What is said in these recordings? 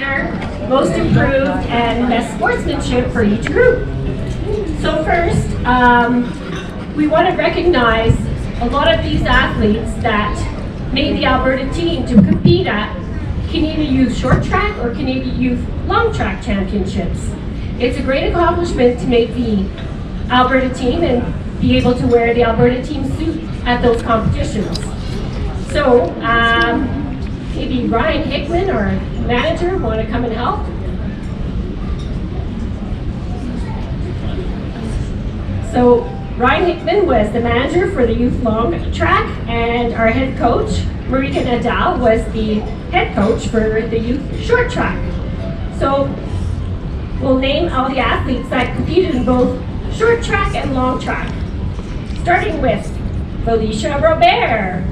skater, most improved, and best sportsmanship for each group. So first, we want to recognize a lot of these athletes that made the Alberta team to compete at Canadian Youth Short Track or Canadian Youth Long Track Championships. It's a great accomplishment to make the Alberta team and be able to wear the Alberta team suit at those competitions. So maybe Ryan Hickman, our manager, want to come and help? So Ryan Hickman was the manager for the Youth Long Track, and our head coach, Marika Nadal, was the head coach for the Youth Short Track. So we'll name all the athletes that competed in both short track and long track. Starting with Felicia Robert.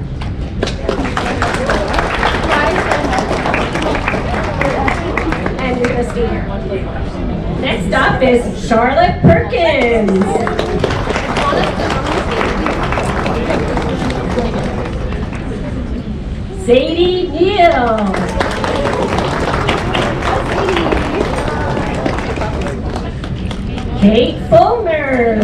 And you're going to stay here. Next up is Charlotte Perkins. Sadie Neal. Kate Fulmer.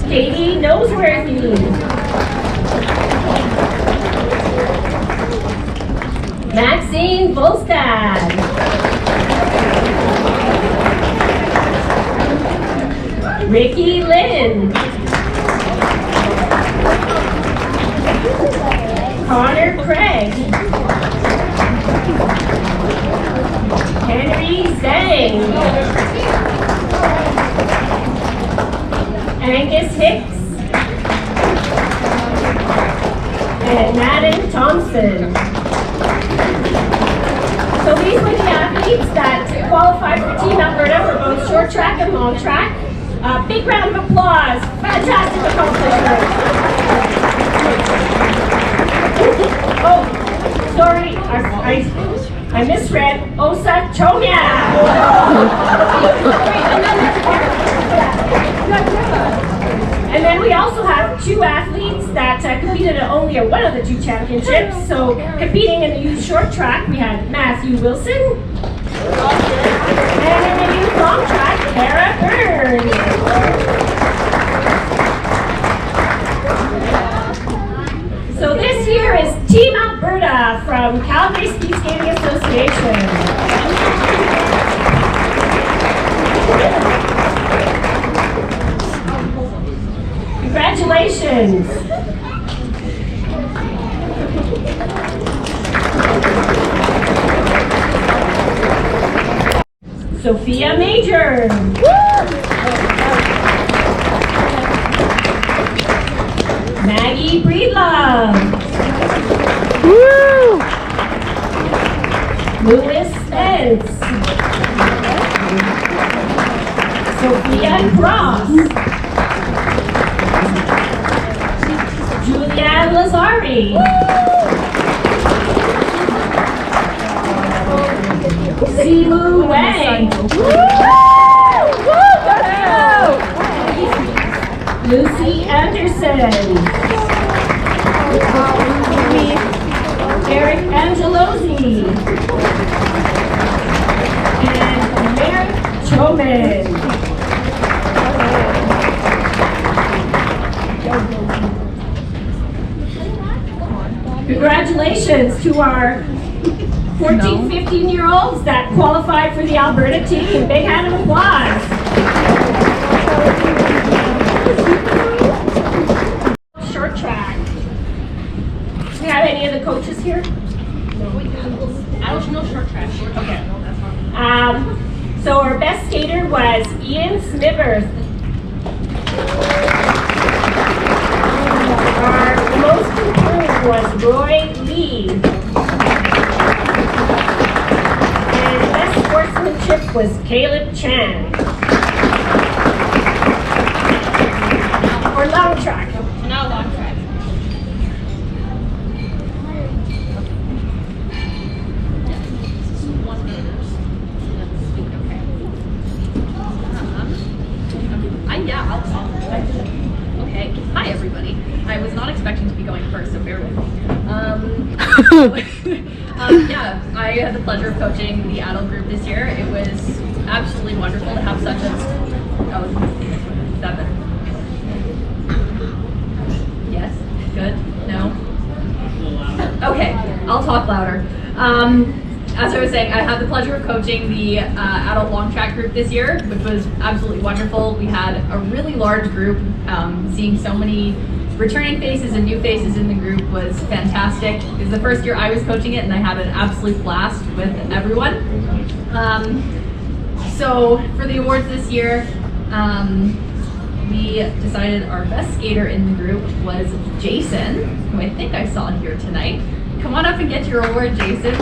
Katie Noseworthy. Maxine Volstad. Ricky Lynn. Connor Craig. Henry Zhang. Angus Hicks. And Madden Thompson. So these were the athletes that qualified for Team Alberta for both short track and long track. Big round of applause. Fantastic accomplishment. Oh, sorry, I misread. Osa Chonya. And then we also have two athletes that competed at only one of the two championships. So competing in the youth short track, we had Matthew Wilson. And in the youth long track, Kara Burns. So this here is Team Alberta from Calgary Speed Skating Association. Congratulations. Sophia Major. Maggie Breedlove. Woo! Louis Spence. Sophia Cross. Julianne Lazari. Simu Wang. Lucy Anderson. Eric Angelosi. And Merrick Choman. Congratulations to our 14, 15-year-olds that qualified for the Alberta team. Big hand of applause. Short track. Do we have any of the coaches here? No. No short track. Okay. So our best skater was Ian Smithers. Our most improved was Roy Lee. And best sportsmanship was Caleb Chan. Or long track. No, long track. Okay. Hi, everybody. I was not expecting to be going first, so bear with me. Yeah, I had the pleasure of coaching the adult group this year. It was absolutely wonderful to have such a... Oh, is that better? Yes? Good? No? Okay, I'll talk louder. As I was saying, I had the pleasure of coaching the adult long track group this year, which was absolutely wonderful. We had a really large group. Seeing so many returning faces and new faces in the group was fantastic. It was the first year I was coaching it, and I had an absolute blast with everyone. So for the awards this year, we decided our best skater in the group was Jason, who I think I saw here tonight. Come on up and get your award, Jason.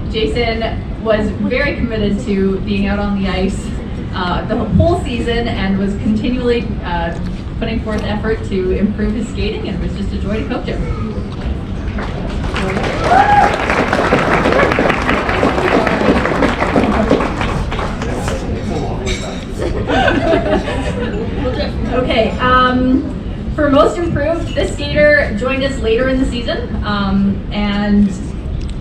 Jason was very committed to being out on the ice the whole season and was continually putting forth effort to improve his skating, and it was just a joy to coach him. Okay, for most improved, this skater joined us later in the season and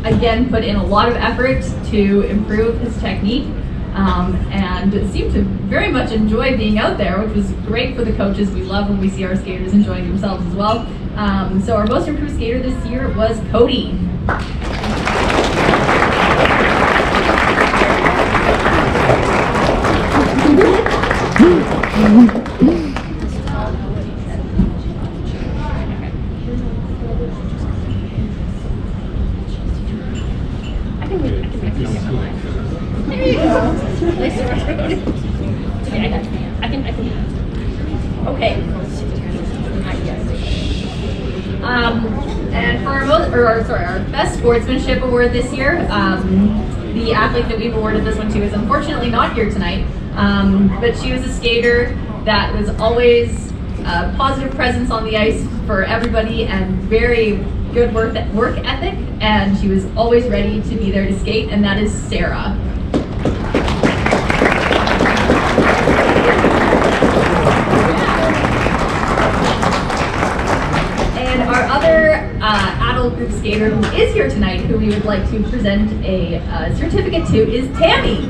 again put in a lot of effort to improve his technique and seemed to very much enjoy being out there, which was great for the coaches. We love when we see our skaters enjoying themselves as well. So our most improved skater this year was Cody. There you go. Nice to rush. Okay, I can. Okay. And for our best sportsmanship award this year, the athlete that we've awarded this one to is unfortunately not here tonight. But she was a skater that was always a positive presence on the ice for everybody and very good work ethic, and she was always ready to be there to skate, and that is Sarah. And our other adult group skater who is here tonight, who we would like to present a certificate to, is Tammy.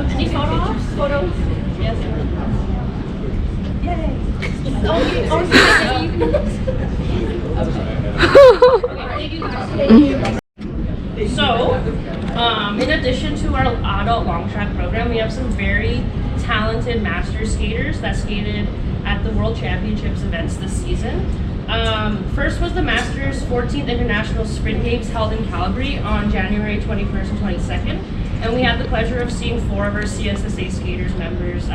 Any photos? Yes. Yay. So, in addition to our adult long track program, we have some very talented master skaters that skated at the World Championships events this season. First was the Masters 14th International Sprint Games held in Calgary on January 21st and 22nd. And we had the pleasure of seeing 4 of our CSSA skaters members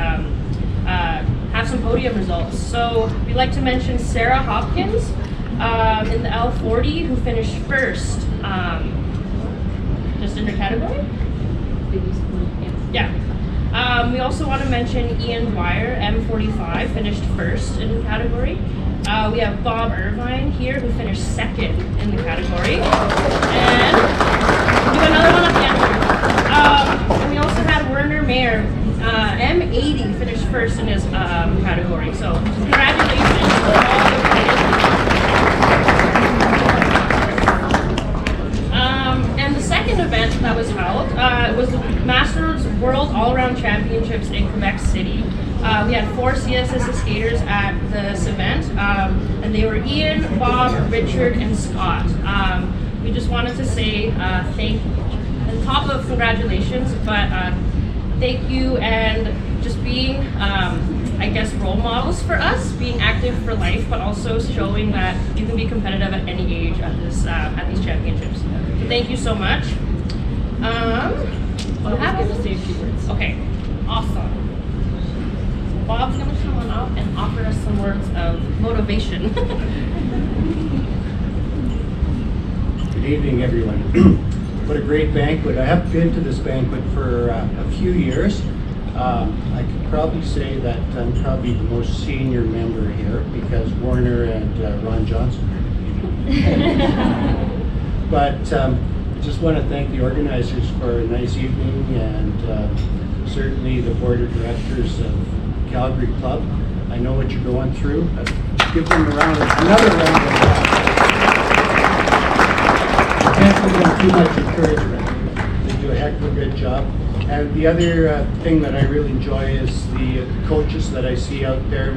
have some podium results. So we'd like to mention Sarah Hopkins in the L40, who finished first, just in her category. Yeah. We also want to mention Ian Dwyer, M45, finished first in the category. We have Bob Irvine here, who finished second in the category. And we'll do another one up the end. And we also had Werner Mayer, M80, finished first in his category. So congratulations to all the And the second event that was held was the Masters World All-Around Championships in Quebec City. We had 4 CSSA skaters at this event, and they were Ian, Bob, Richard, and Scott. We just wanted to say thank you, on top of congratulations, but thank you, and just being, I guess, role models for us, being active for life, but also showing that you can be competitive at any age at this at these championships. So thank you so much. What happened? To say a few words. Okay, awesome. Bob's going to come on up and offer us some words of motivation. Good evening, everyone. what a great banquet. I haven't been to this banquet for a few years. I could probably say that I'm probably the most senior member here because Warner and Ron Johnson are here. But I just want to thank the organizers for a nice evening, and certainly the board of directors of Calgary Club. I know what you're going through. Give them another round of applause. I can't give them too much encouragement. They do a heck of a good job. And the other thing that I really enjoy is the coaches that I see out there,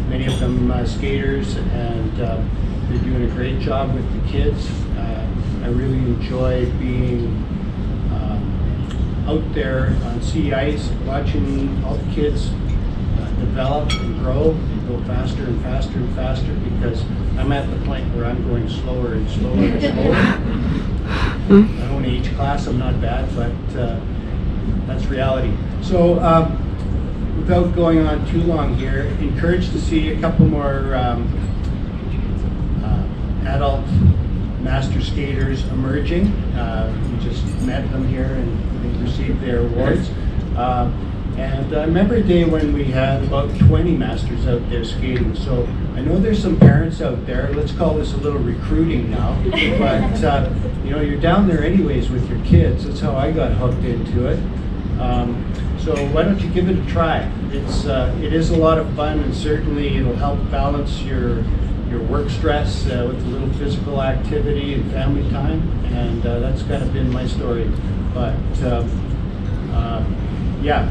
many of them skaters, and they're doing a great job with the kids. I really enjoy being out there on sea ice, watching all the kids develop and grow and go faster and faster and faster, because I'm at the point where I'm going slower and slower and slower. Not only each class I'm not bad, but that's reality. So without going on too long here, encouraged to see a couple more adult master skaters emerging. We just met them here and they received their awards. And I remember a day when we had about 20 masters out there skating. So I know there's some parents out there. Let's call this a little recruiting now. But you know, you're down there anyways with your kids. That's how I got hooked into it. So why don't you give it a try? It is a lot of fun, and certainly it'll help balance your work stress with a little physical activity and family time. And that's kind of been my story. But yeah.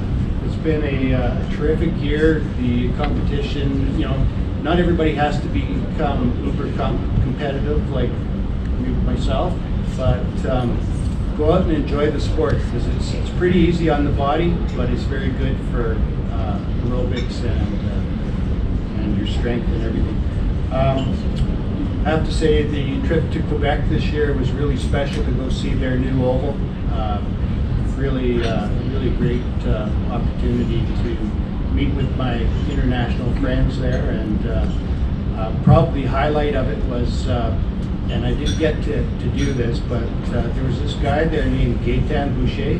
It's been a terrific year. The competition, you know, not everybody has to become uber competitive like myself, but go out and enjoy the sport, because it's pretty easy on the body, but it's very good for aerobics and your strength and everything. I have to say the trip to Quebec this year was really special to go see their new oval. Really great opportunity to meet with my international friends there, and probably the highlight of it was, and I didn't get to do this, but there was this guy there named Gaetan Boucher.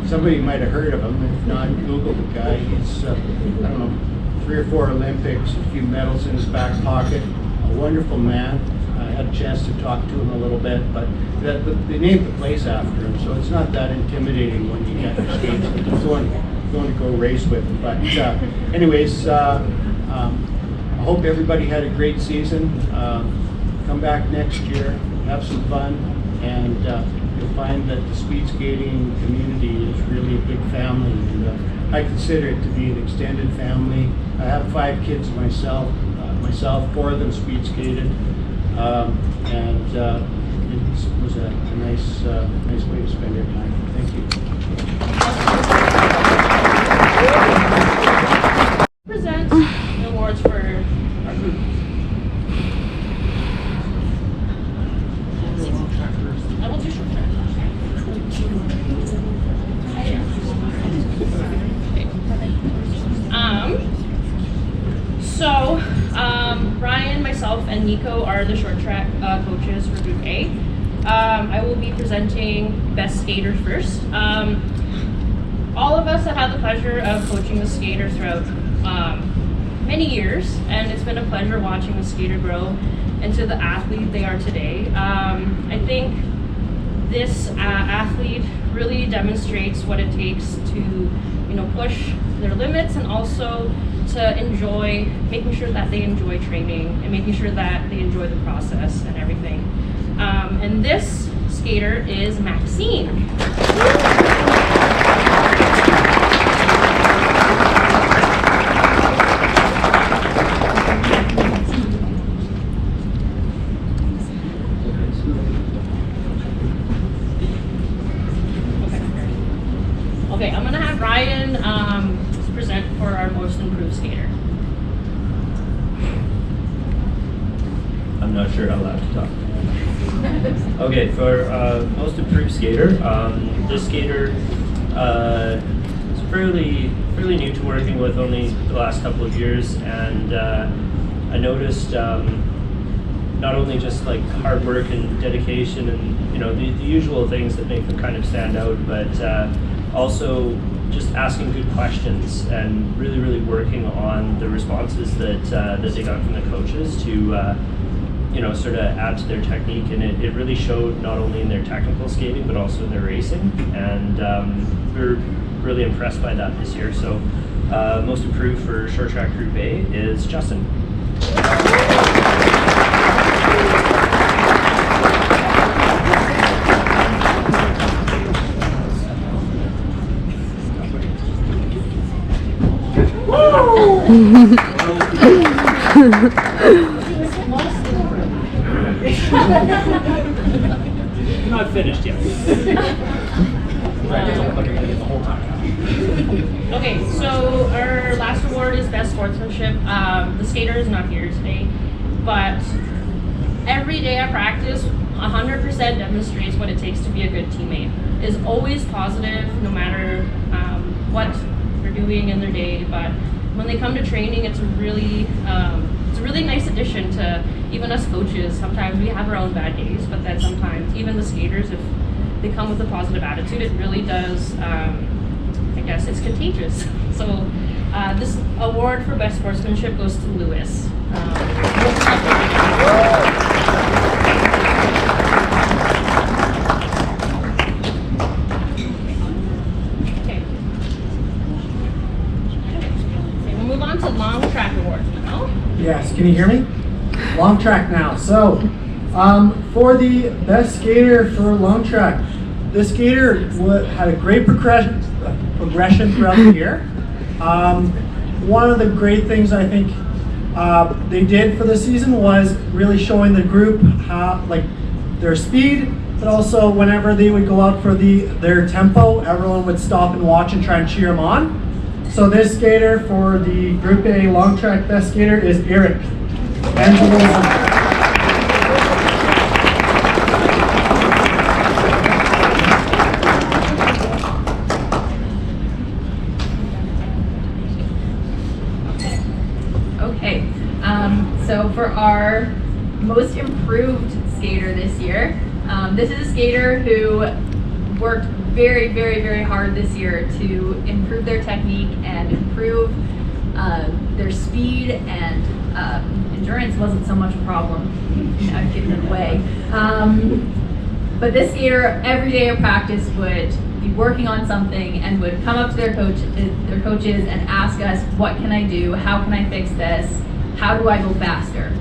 Somebody might have heard of him. If not, Google the guy. He's, I don't know, 3 or 4 Olympics, a few medals in his back pocket, a wonderful man. I had a chance to talk to him a little bit, but they named the place after him, so it's not that intimidating when you get your skates. It's going to go race with. But anyways, I hope everybody had a great season. Come back next year, have some fun, and you'll find that the speed skating community is really a big family. And I consider it to be an extended family. I have 5 kids myself. 4 of them speed skated. And it was a nice way to spend our time. Thank you. Present the awards for our group. I will do short track. Ryan, myself, and Nico are the short track coaches for Group A. I will be presenting Best Skater first. All of us have had the pleasure of coaching the skater throughout many years, and it's been a pleasure watching the skater grow into the athlete they are today. I think this athlete really demonstrates what it takes to, push their limits, and also to enjoy, making sure that they enjoy training and making sure that they enjoy the process and everything. And this skater is Maxine. Okay, I'm gonna have Ryan present for our most improved skater. I'm not sure how loud to talk. Okay, for most improved skater, this skater is fairly new to working with, only the last couple of years, and I noticed not only just like hard work and dedication and, you know, the usual things that make them kind of stand out, but also just asking good questions and really working on the responses that they got from the coaches to, you know, sort of add to their technique. And it really showed not only in their technical skating, but also in their racing. And we're really impressed by that this year. So most improved for short track group A is Justin. Not finished yet. Okay, so our last award is best sportsmanship. The skater is not here today, but every day at practice, 100% demonstrates what it takes to be a good teammate. Is always positive, no matter what they're doing in their day. But when they come to training, it's a really nice addition to even us coaches. Sometimes we have our own bad days, but then sometimes even the skaters, if they come with a positive attitude, it really does. I guess it's contagious. So this award for best sportsmanship goes to Lewis. Okay, we'll move on to long track awards now. Yes, can you hear me? Long track now. So, for the best skater for long track, this skater had a great progression throughout the year. One of the great things I think they did for the season was really showing the group how, like, their speed, but also whenever they would go out for their tempo, everyone would stop and watch and try and cheer them on. So this skater for the Group A long track best skater is Eric Angelosi. So for our most improved skater this year, this is a skater who worked very hard this year to improve their technique and improve their speed, and endurance wasn't so much a problem. I've given it away. But this skater every day of practice would be working on something and would come up to their coaches and ask us, what can I do? How can I fix this? How do I go faster?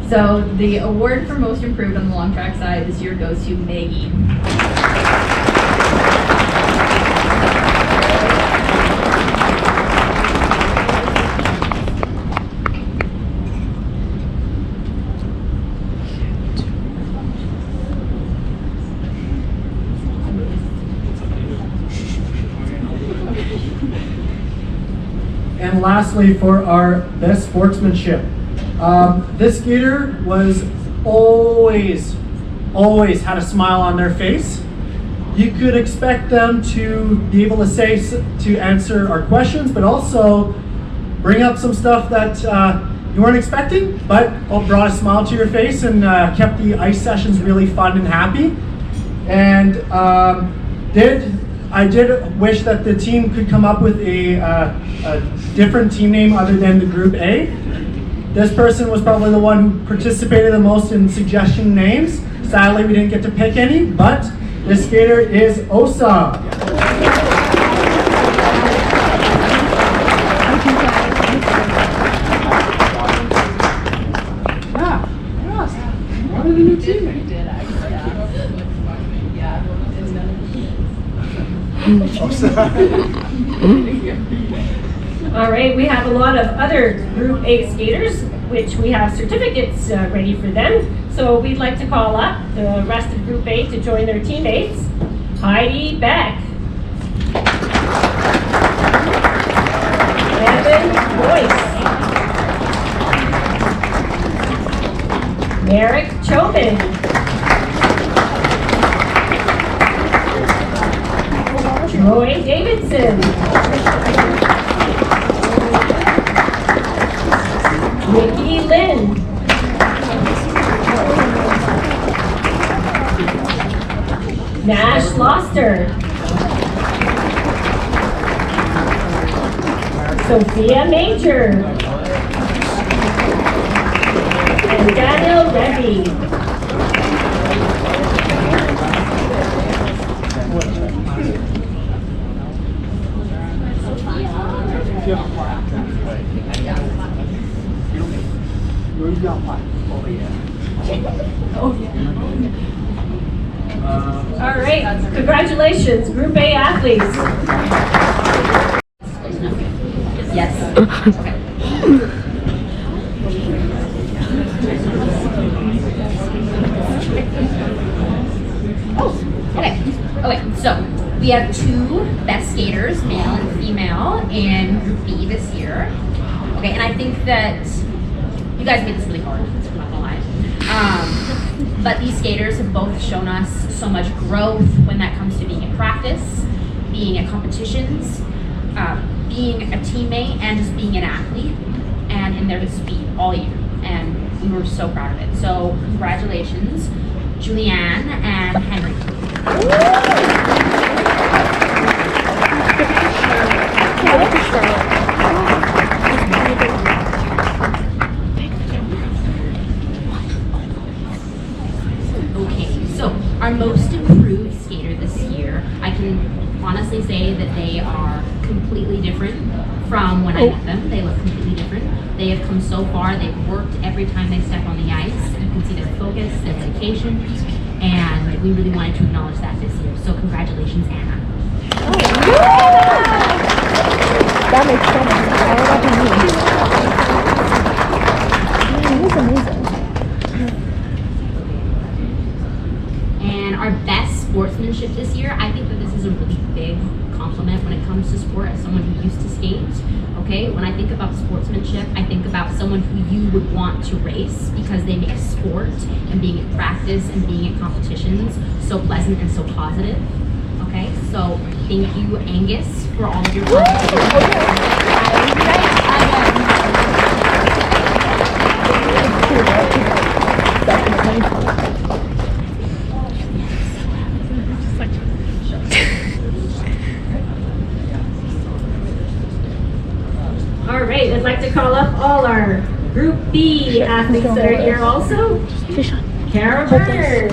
So the award for most improved on the long track side this year goes to Maggie. And lastly, for our best sportsmanship, this skater was always had a smile on their face. You could expect them to be able to answer our questions, but also bring up some stuff that you weren't expecting, but brought a smile to your face and kept the ice sessions really fun and happy. And I did wish that the team could come up with a different team name other than the Group A. This person was probably the one who participated the most in suggestion names. Sadly, we didn't get to pick any, but this skater is Osa. One of the new teammates. All right, we have a lot of other Group A skaters, which we have certificates ready for them. So we'd like to call up the rest of Group A to join their teammates. Heidi Beck. Evan Boyce. Merrick Chopin. Roy Davidson. Nikki Lynn. Nash Loster. Sophia Major. And Daniel Levy. All right, congratulations, Group A athletes. Yes. Okay. Okay, so we have two best skaters, male and female, in Group B this year. Okay, and I think that you guys made this really hard, I'm not gonna lie. But these skaters have both shown us so much growth when that comes to being in practice, being at competitions, being a teammate, and just being an athlete, and in there to speed all year. And we were so proud of it. So congratulations, Julianne and Henry. Okay, so our most improved skater this year, I can honestly say that they are completely different from when I met them. They look completely different. They have come so far. They've worked every time they step on the ice. You can see their focus, their dedication, and we really wanted to acknowledge that this year. So congratulations, Anna. That makes sense. That was amazing. And our best sportsmanship this year, I think that this is a really big compliment when it comes to sport as someone who used to skate. Okay, when I think about sportsmanship, I think about someone who you would want to race because they make sport and being in practice and being in competitions so pleasant and so positive. Okay, so thank you, Angus, for all of your All right, I'd like to call up all our Group B athletes that are here also. Kara Byrne.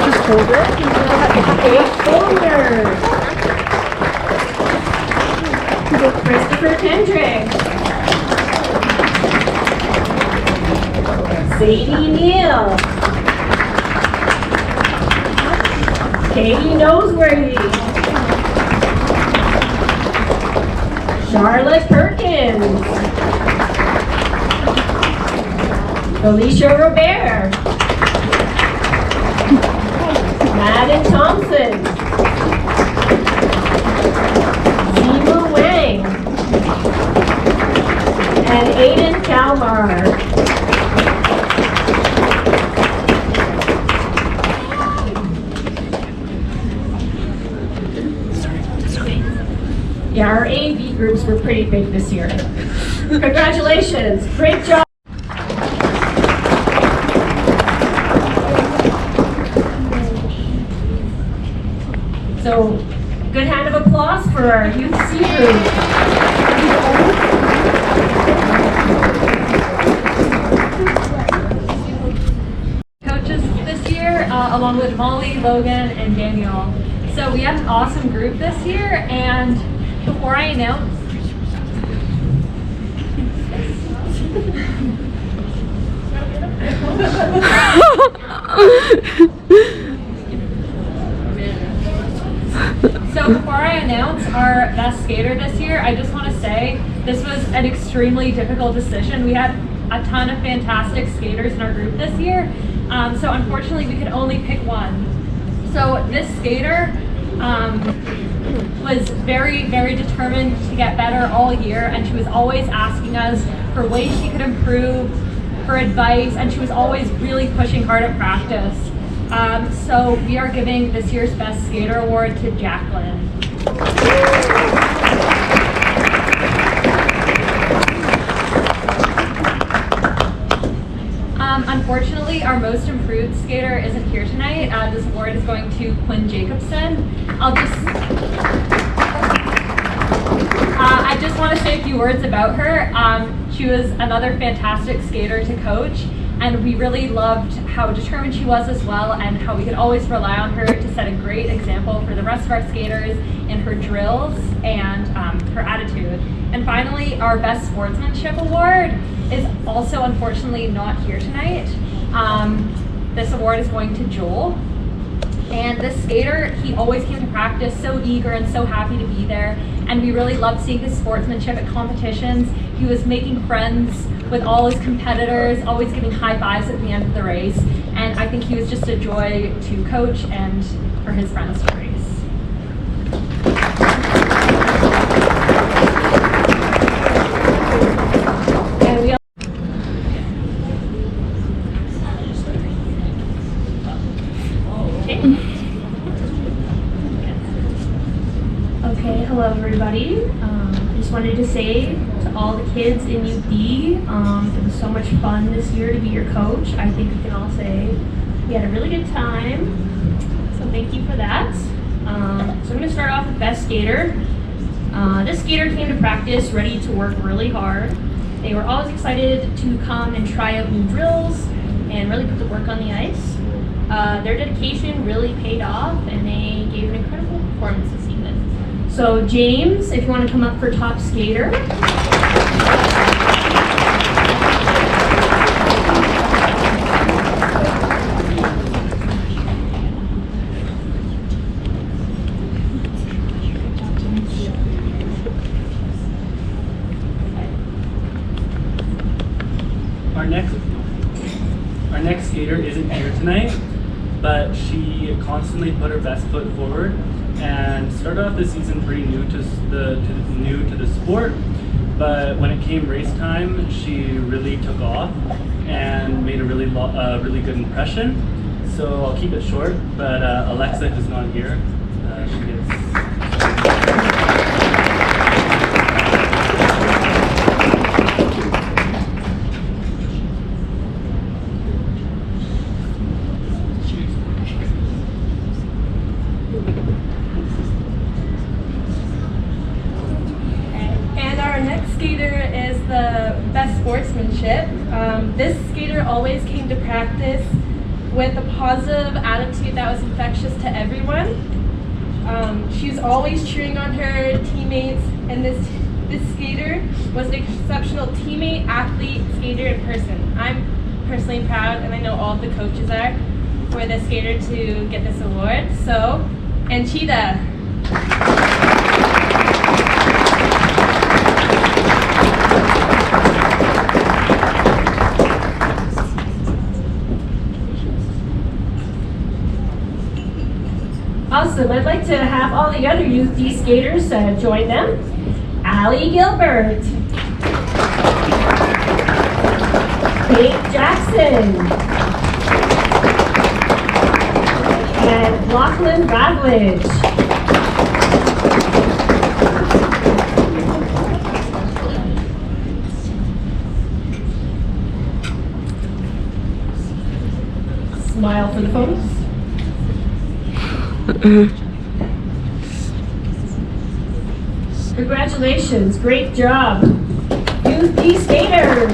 Just hold it. Kate Folder. Christopher Kendrick. Sadie Neal. Katie Noseworthy. Charlotte Perkins. Alicia Robert. Madden Thompson. Zimu Wang. And Aiden Kalmar. Yeah, our A and B groups were pretty big this year. Congratulations, great job. So, good hand of applause for our Youth C group. coaches this year, along with Molly, Logan, and Daniel. So we had an awesome group this year, and before I announce our best skater this year, I just want to say this was an extremely difficult decision. We had a ton of fantastic skaters in our group this year, so unfortunately we could only pick one. So this skater was very, very determined to get better all year, and she was always asking us for ways she could improve, for advice, and she was always really pushing hard at practice. So we are giving this year's Best Skater Award to Jacqueline. Unfortunately, our most improved skater isn't here tonight. This award is going to Quinn Jacobson. I just want to say a few words about her. She was another fantastic skater to coach, and we really loved how determined she was as well, and how we could always rely on her to set a great example for the rest of our skaters in her drills and her attitude. And finally, our Best Sportsmanship Award is also unfortunately not here tonight. This award is going to Joel. And this skater, he always came to practice so eager and so happy to be there. And we really loved seeing his sportsmanship at competitions. He was making friends with all his competitors, always giving high fives at the end of the race. And I think he was just a joy to coach and for his friends to race. And we Okay, hello everybody. I just wanted to say to all the kids in UD, it was so much fun this year to be your coach. I think we can all say we had a really good time. So thank you for that. So I'm going to start off with Best Skater. This skater came to practice ready to work really hard. They were always excited to come and try out new drills and really put the work on the ice. Their dedication really paid off, and they gave an incredible performance this evening. So James, if you want to come up for top skater. Our next skater isn't here tonight, but she constantly put her best foot forward and started off the season pretty new to the sport. But when it came race time, she really took off and made a really good impression. So I'll keep it short. But Alexa, who's not here, she gets. The best sportsmanship. This skater always came to practice with a positive attitude that was infectious to everyone. She was always cheering on her teammates, and this skater was an exceptional teammate, athlete, skater in person. I'm personally proud, and I know all of the coaches are, for this skater to get this award. So, Anchita. Awesome. I'd like to have all the other UD skaters join them. Allie Gilbert. Kate Jackson. And Lachlan Ravlich. Smile for the photos. Congratulations, great job. UD skaters.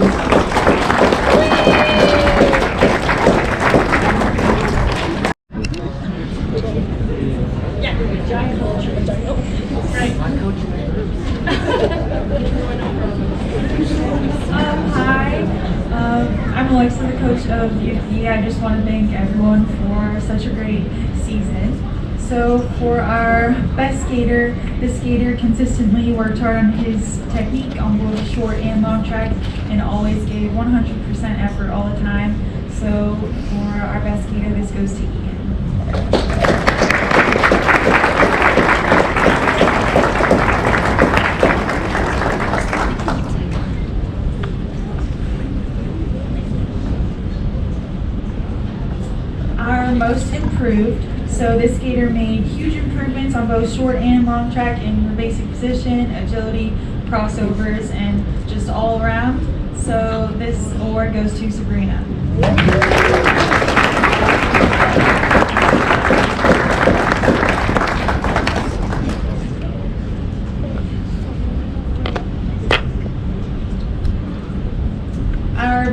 Hi, I'm Alexa, the coach of UD. I just want to thank everyone for such a great season. So for our best skater, this skater consistently worked hard on his technique on both short and long track and always gave 100% effort all the time. So for our best skater, this goes to Ian. Our most improved. So this skater made huge improvements on both short and long track in her basic position, agility, crossovers, and just all around. So this award goes to Sabrina. Our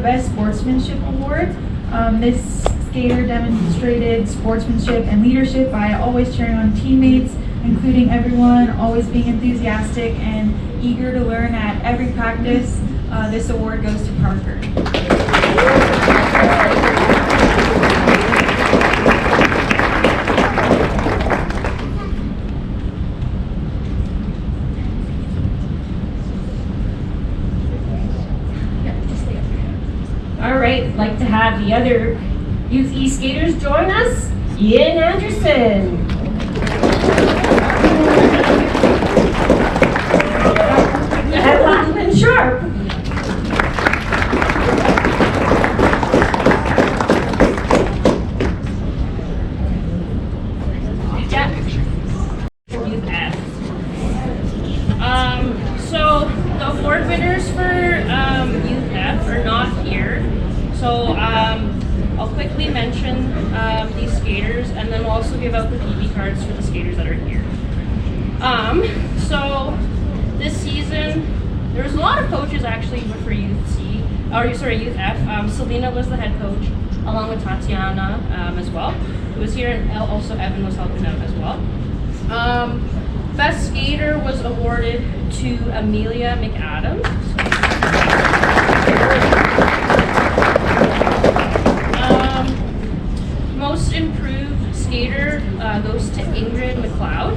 Best Sportsmanship Award. This skater demonstrated sportsmanship and leadership by always cheering on teammates, including everyone, always being enthusiastic and eager to learn at every practice. This award goes to Parker. All right, I'd like to have the other youth e-skaters join us. Ian Anderson. And Lachlan Sharp. Youth F. So the award winners for Youth F are not here. So I'll quickly mention these skaters, and then we'll also give out the PB cards for the skaters that are here. So this season, there was a lot of coaches actually for Youth C, or sorry, Youth F. Selena was the head coach, along with Tatiana as well, who was here, and also Evan was helping out as well. Best skater was awarded to Amelia McAdams. Most improved skater goes to Ingrid McLeod.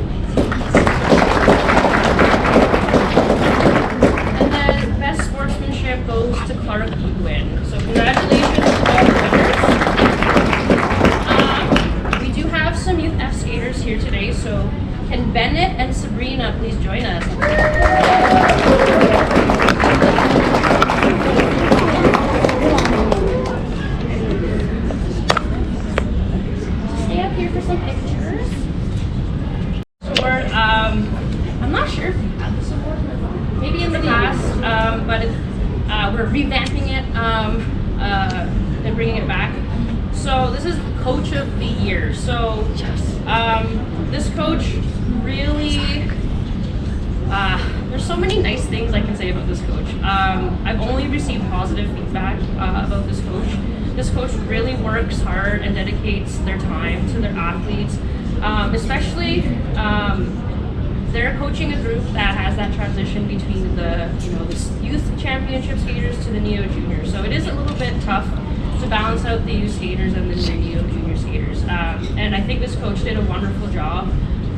And then best sportsmanship goes to Clark Gwynn. So congratulations to all the winners. We do have some Youth F skaters here today, so can Bennett and Sabrina please join us? Stay up here for some pictures. Award, I'm not sure if you had this award, maybe in the past, but we're revamping it and bringing it back. So this is Coach of the Year. So this coach really, there's so many nice things I can say about this coach. I've only received positive feedback about this coach. This coach really works hard and dedicates their time to their athletes, especially they're coaching a group that has that transition between the youth championship skaters to the neo juniors. So it is a little bit tough to balance out the youth skaters and the neo junior skaters. And I think this coach did a wonderful job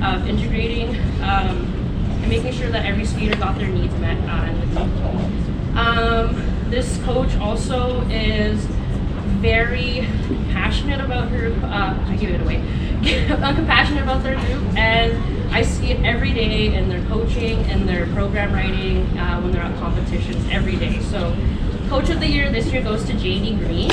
of integrating and making sure that every skater got their needs met in the group. This coach also is very passionate about her, I give it away, compassionate about their group, and I see it every day in their coaching and their program writing when they're at competitions every day. So Coach of the Year this year goes to Janie Green.